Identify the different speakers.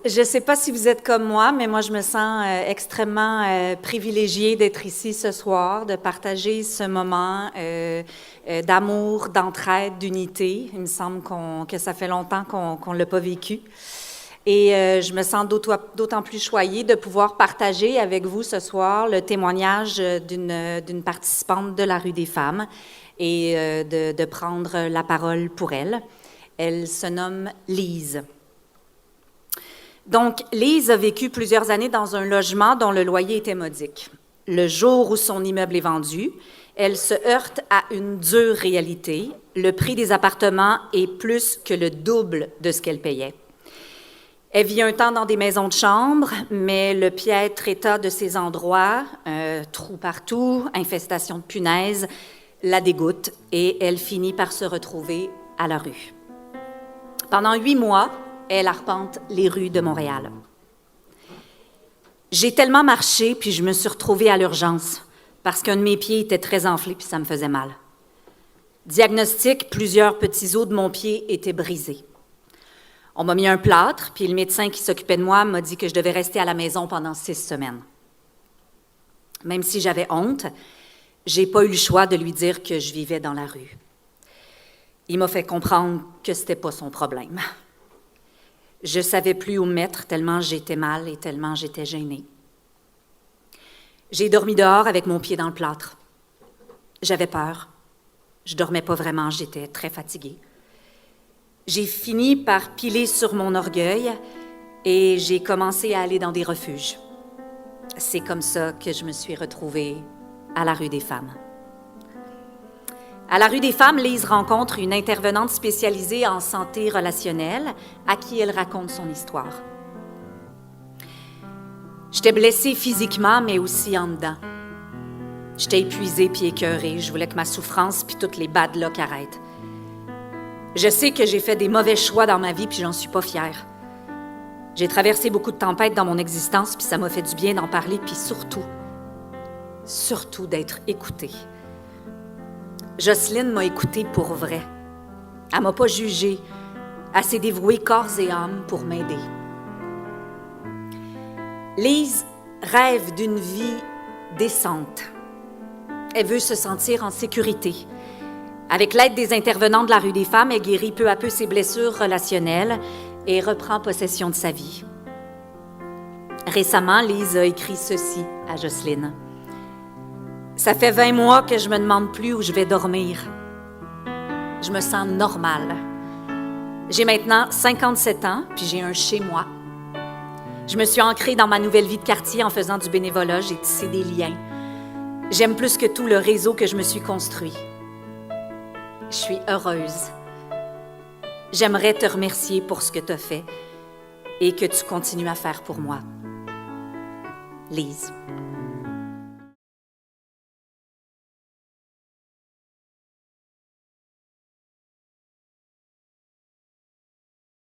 Speaker 1: Je ne sais pas si vous êtes comme moi, mais moi, je me sens extrêmement privilégiée d'être ici ce soir, de partager ce moment d'amour, d'entraide, d'unité. Il me semble que ça fait longtemps qu'on ne l'a pas vécu. Et je me sens d'autant plus choyée de pouvoir partager avec vous ce soir le témoignage d'une participante de la Rue des Femmes et de prendre la parole pour elle. Elle se nomme Lise. Donc, Lise a vécu plusieurs années dans un logement dont le loyer était modique. Le jour où son immeuble est vendu, elle se heurte à une dure réalité. Le prix des appartements est plus que le double de ce qu'elle payait. Elle vit un temps dans des maisons de chambre, mais le piètre état de ces endroits, trous partout, infestation de punaises, la dégoûte et elle finit par se retrouver à la rue. Pendant 8 mois, elle arpente les rues de Montréal. J'ai tellement marché, puis je me suis retrouvée à l'urgence parce qu'un de mes pieds était très enflé, puis ça me faisait mal. Diagnostic, plusieurs petits os de mon pied étaient brisés. On m'a mis un plâtre, puis le médecin qui s'occupait de moi m'a dit que je devais rester à la maison pendant 6 semaines. Même si j'avais honte, j'ai pas eu le choix de lui dire que je vivais dans la rue. Il m'a fait comprendre que c'était pas son problème. Je savais plus où me mettre tellement j'étais mal et tellement j'étais gênée. J'ai dormi dehors avec mon pied dans le plâtre. J'avais peur. Je dormais pas vraiment, j'étais très fatiguée. J'ai fini par piler sur mon orgueil et j'ai commencé à aller dans des refuges. C'est comme ça que je me suis retrouvée à la Rue des Femmes. À la Rue des Femmes, Lise rencontre une intervenante spécialisée en santé relationnelle à qui elle raconte son histoire. J'étais blessée physiquement, mais aussi en dedans. J'étais épuisée puis écœurée. Je voulais que ma souffrance puis toutes les bad luck arrêtent. Je sais que j'ai fait des mauvais choix dans ma vie puis j'en suis pas fière. J'ai traversé beaucoup de tempêtes dans mon existence puis ça m'a fait du bien d'en parler puis surtout d'être écoutée. Jocelyne m'a écoutée pour vrai. Elle m'a pas jugée. Elle s'est dévouée corps et âme pour m'aider. Lise rêve d'une vie décente. Elle veut se sentir en sécurité. Avec l'aide des intervenants de la Rue des Femmes, elle guérit peu à peu ses blessures relationnelles et reprend possession de sa vie. Récemment, Lise a écrit ceci à Jocelyne. Ça fait 20 mois que je me demande plus où je vais dormir. Je me sens normale. J'ai maintenant 57 ans, puis j'ai un chez-moi. Je me suis ancrée dans ma nouvelle vie de quartier en faisant du bénévolat. J'ai tissé des liens. J'aime plus que tout le réseau que je me suis construit. Je suis heureuse. J'aimerais te remercier pour ce que tu as fait et que tu continues à faire pour moi. Lise.